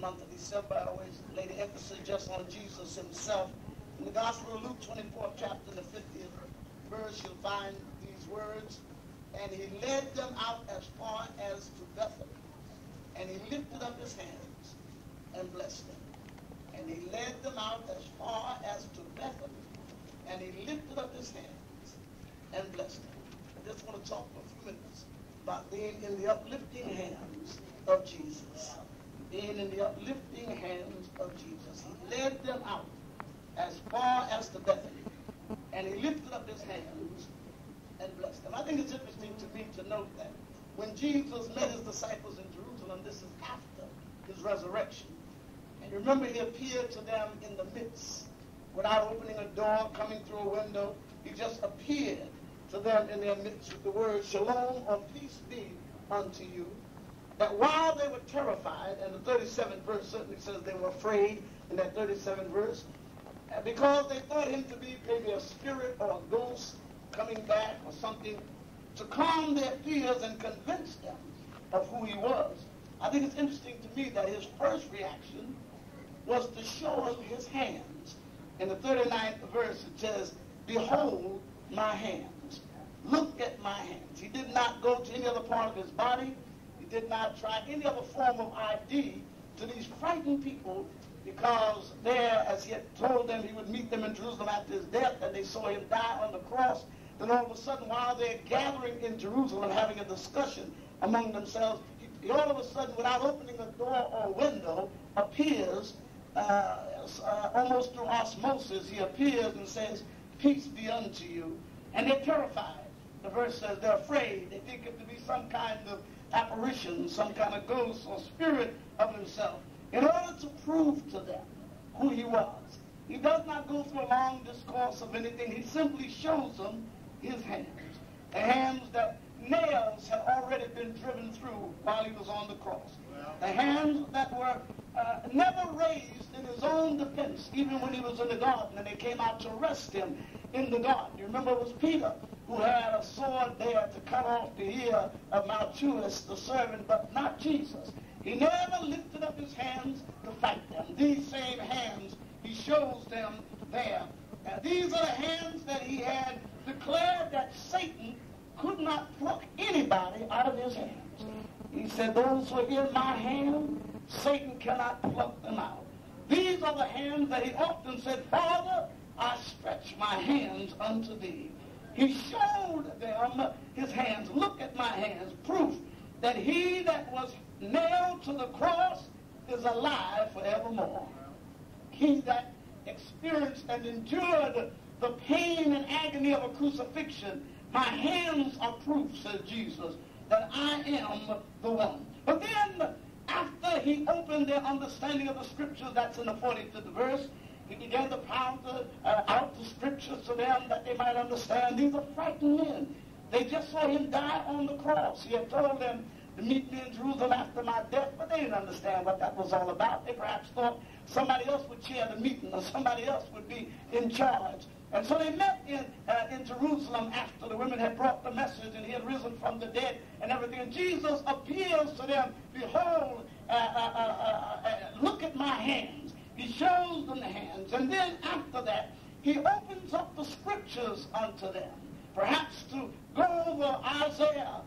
month of December, I always lay the emphasis just on Jesus himself. In the Gospel of Luke, 24th chapter, the 50th verse, you'll find these words. And he led them out as far as to Bethany. And he lifted up his hands and blessed them. And he led them out as far as to Bethany. And he lifted up his hands and blessed them. I just want to talk for a few minutes about being in the uplifting hands of Jesus. Being in the uplifting hands of Jesus. He led them out as far as to Bethany. And he lifted up his hands and blessed them. I think it's interesting to me to note that when Jesus met his disciples in Jerusalem, this is after his resurrection. And remember, he appeared to them in the midst, without opening a door, coming through a window. He just appeared to them in their midst with the word, Shalom, or peace be unto you. That while they were terrified, and the 37th verse certainly says they were afraid in that 37th verse, because they thought him to be maybe a spirit or a ghost coming back or something, to calm their fears and convince them of who he was. I think it's interesting to me that his first reaction was to show them his hands. In the 39th verse it says, behold my hands. Look at my hands. He did not go to any other part of his body. He did not try any other form of ID to these frightened people, because there, as he had told them, he would meet them in Jerusalem after his death, and they saw him die on the cross. Then all of a sudden, while they're gathering in Jerusalem, having a discussion among themselves, he all of a sudden, without opening a door or window, appears, almost through osmosis, he appears and says, peace be unto you. And they're terrified. The verse says they're afraid. They think it to be some kind of apparition, some kind of ghost or spirit of himself, in order to prove to them who he was. He does not go through a long discourse of anything. He simply shows them his hands. The hands that nails had already been driven through while he was on the cross. The hands that were never raised in his own defense, even when he was in the garden and they came out to arrest him in the garden. You remember it was Peter who had a sword there to cut off the ear of Malchus, the servant, but not Jesus. He never lifted up his hands to fight them. These same hands, he shows them there. These are the hands that he had declared that Satan could not pluck anybody out of his hands. He said, those who are in my hand, Satan cannot pluck them out. These are the hands that he often said, Father, I stretch my hands unto thee. He showed them his hands. Look at my hands. Proof that he that was nailed to the cross is alive forevermore. He that experienced and endured the pain and agony of a crucifixion, my hands are proof, says Jesus, that I am the one. But then, after he opened their understanding of the scriptures, that's in the 45th verse, he began to pound out the scriptures to them that they might understand. These are frightened men. They just saw him die on the cross. He had told them to meet me in Jerusalem after my death, but they didn't understand what that was all about. They perhaps thought somebody else would chair the meeting or somebody else would be in charge. And so they met in Jerusalem after the women had brought the message and he had risen from the dead and everything. And Jesus appears to them, behold, look at my hands. He shows them the hands. And then after that, he opens up the scriptures unto them. Perhaps to go over Isaiah,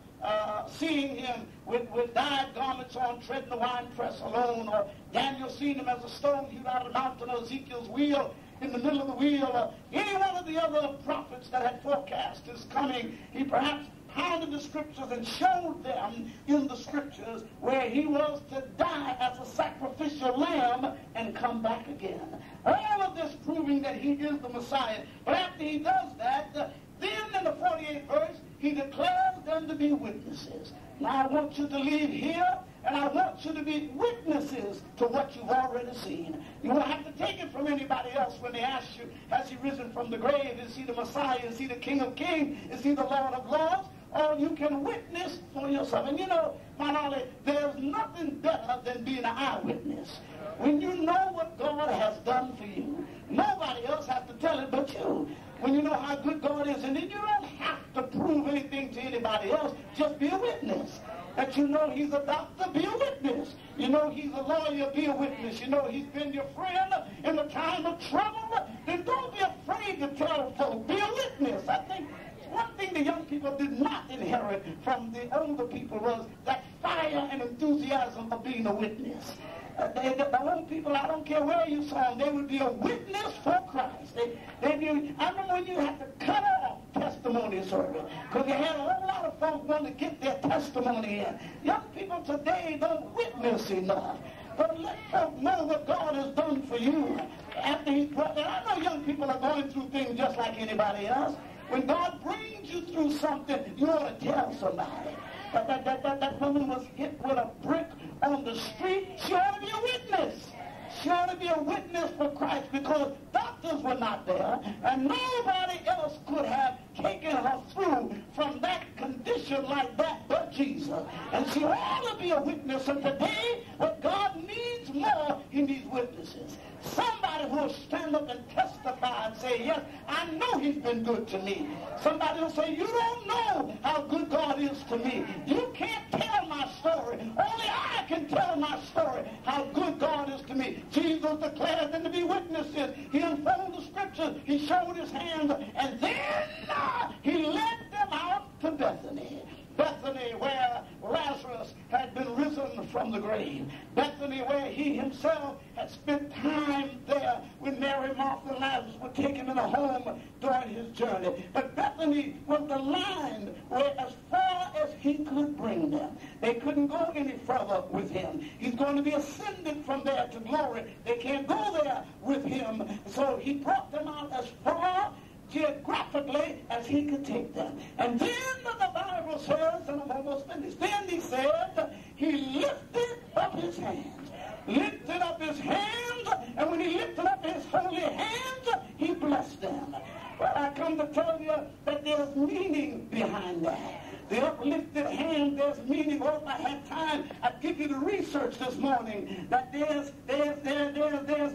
seeing him with dyed garments on, treading the winepress alone, or Daniel seeing him as a stone hewed out of the mountain, or Ezekiel's wheel in the middle of the wheel, or any one of the other prophets that had forecast his coming. He perhaps pounded the scriptures and showed them in the scriptures where he was to die as a sacrificial lamb and come back again. All of this proving that he is the Messiah. But after he does that, then in the 48th verse, he declares them to be witnesses. Now I want you to leave here, and I want you to be witnesses to what you've already seen. You won't have to take it from anybody else when they ask you, has he risen from the grave? Is he the Messiah? Is he the King of Kings? Is he the Lord of Lords? Or you can witness for yourself. And you know, finally, there's nothing better than being an eyewitness. When you know what God has done for you, nobody else has to tell it but you. When you know how good God is, and then you don't have to prove anything to anybody else, just be a witness. That you know he's a doctor, be a witness. witness. You know he's a lawyer, be a witness. You know he's been your friend in the time of trouble. Then don't be afraid to tell folks. Be a witness. I think one thing the young people did not inherit from the older people was that fire and enthusiasm for being a witness. The old people, I don't care where you saw them, they would be a witness for Christ. I remember when you had to cut off testimony service because you had a whole lot of folks want to get their testimony in. Young people today don't witness enough. But let folks know what God has done for you after He's brought them. I know young people are going through things just like anybody else. When God brings you through something, you ought to tell somebody. That woman was hit with a brick on the street. She ought to be a witness. She ought to be a witness for Christ because doctors were not there and nobody else could have taken her through from that condition like that but Jesus. And she ought to be a witness. And today, what God needs more, He needs witnesses. Somebody who will stand up and testify and say, yes, I know He's been good to me. Somebody will say, you don't know how good God is to me. You can't tell my story. Only I can tell my story, how good God is to me. Jesus declared them to be witnesses. He unfolded the scriptures. He showed His hands. And then He led them out to Bethany. Bethany, where Lazarus had been risen from the grave. Bethany, where He Himself had spent time there when Mary, Martha, and Lazarus were taken in a home during His journey. But Bethany was the line where as far as He could bring them. They couldn't go any further with Him. He's going to be ascended from there to glory. They can't go there with Him. So He brought them out as far geographically as He could take them. And then the Bible says, and I'm almost finished, then He said, He lifted up His hands. Lifted up His hands, and when He lifted up His holy hands, He blessed them. Well, I come to tell you that there's meaning behind that. The uplifted hand, there's meaning. Well, if I had time, I'd give you the research this morning that there's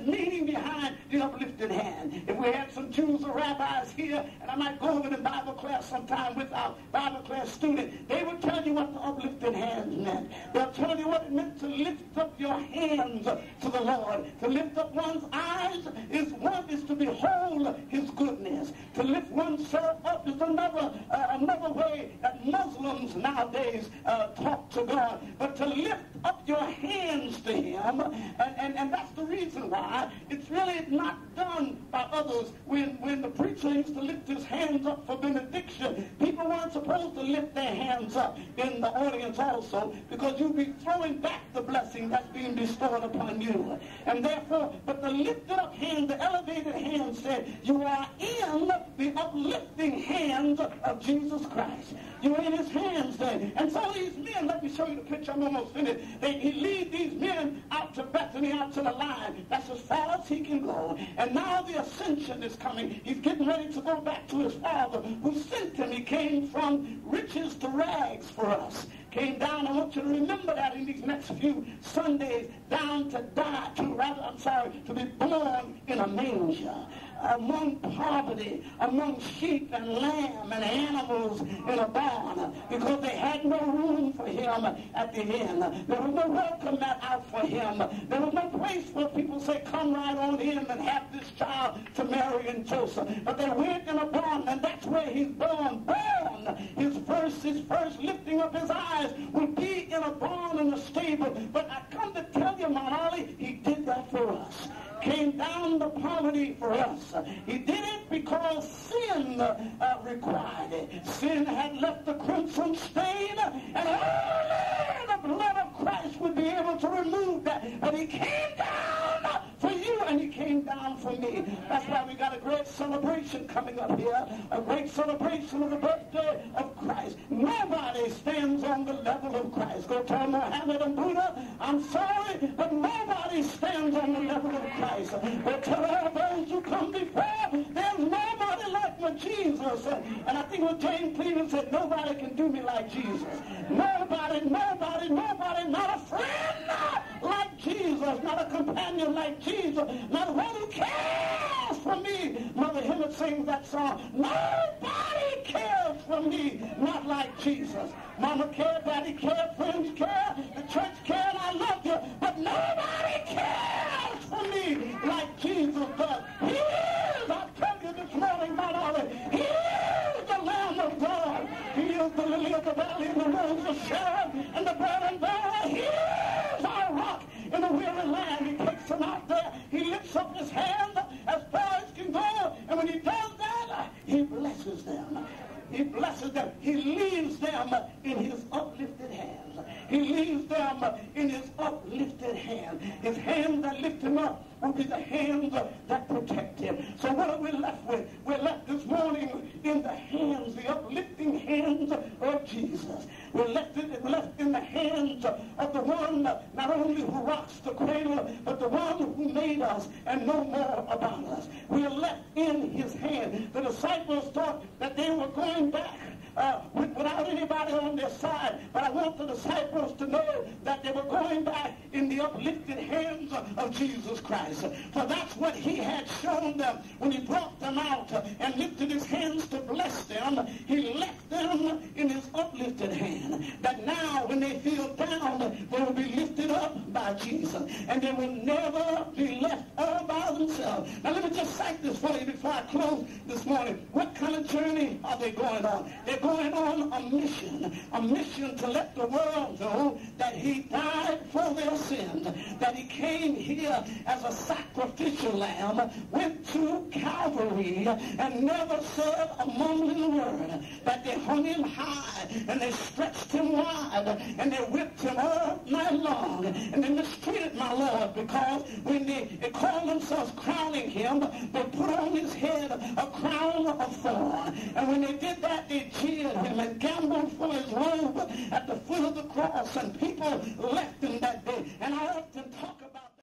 meaning behind the uplifted hand. If we had some Jews or rabbis here, and I might go over to Bible class sometime with our Bible class student, they would tell you what the uplifted hands meant. They'll tell you what it meant to lift up your hands to the Lord. To lift up one's eyes is to behold His goodness. To lift oneself up is another way that Muslims nowadays talk to God. But to lift up your hands to Him, and that's the reason why it's really not done by others. When the preacher used to lift his hands up for benediction, people weren't supposed to lift their hands up in the audience also, because you'd be throwing back the blessing that's being bestowed upon you. And therefore, but the lifted up hand, the elevated hand said, you are in the uplifting hands of Jesus Christ. You're in His hands then. And so these men, let me show you the picture, I'm almost finished. He leads these men out to Bethany, out to the line. That's as far as he can go. And now the ascension is coming. He's getting ready to go back to His Father who sent Him. He came from riches to rags for us. Came down, I want you to remember that in these next few Sundays, down to to be born in a manger, among poverty, among sheep and lamb and animals in a barn, because they had no room for Him at the end. There was no welcome mat out for Him. There was no place where people say, come right on in and have this child to Mary and Joseph. But they went in a barn, and that's where He's born. His first lifting up His eyes would be in a barn in a stable. But I come to tell you, Mount Ollie, He did that for us. Came down to poverty for us. He did it because sin required it. Sin had left the crimson stain, and only the blood of Christ would be able to remove that. But He came down for you, and He came down for me. That's why we got a great celebration coming up here, a great celebration of the birthday of Christ. Nobody stands on the level of Christ. Go tell Muhammad and Buddha, I'm sorry, but nobody stands on the level of Christ. But tell all those who come before, there's nobody like my Jesus. And I think what James Cleveland said, nobody can do me like Jesus. Nobody, not a friend like Jesus, not a companion like Jesus, not one who cares for me. Mother Hillard sings that song, nobody cares for me, not like Jesus. Mama cared, Daddy cared, friends care, the church cared, I love you. there. Here's our rock in a weary land. He takes them out there. He lifts up his hand as far as can go. And when he does that, he blesses them. He blesses them. He leaves them in his uplifted hands. He leaves them in his uplifted hand. His hand that lift him up will be the hands that protect him. So what are we left with? We're left this morning in the hands, the uplifting hands of Jesus. We're left in the hands of the one not only who rocks the cradle, but the one who made us and know more about us. We are left in his hand. The disciples thought that they were going back without anybody on their side. But I want the disciples to know that they were going back in the uplifted hands of Jesus Christ. For that's what he had shown them when he brought them out and lifted his hands to bless them. He left them in his uplifted hand. That now when they feel down, they will be lifted up by Jesus. And they will never be left all by themselves. Now let me just cite this for you before I close this morning. What kind of journey are they going on? They're going on a mission to let the world know that he died for their sins, that he came here as a sacrificial lamb, went to Calvary, and never said a mumbling word, that they hung him high, and they stretched him wide, and they whipped him all night long, and they mistreated my Lord, because when they called themselves crowning him, they put on his head a crown of thorns, and when they did that, they cheered him and gambled for his robe at the foot of the cross, and people left him that day. And I often talk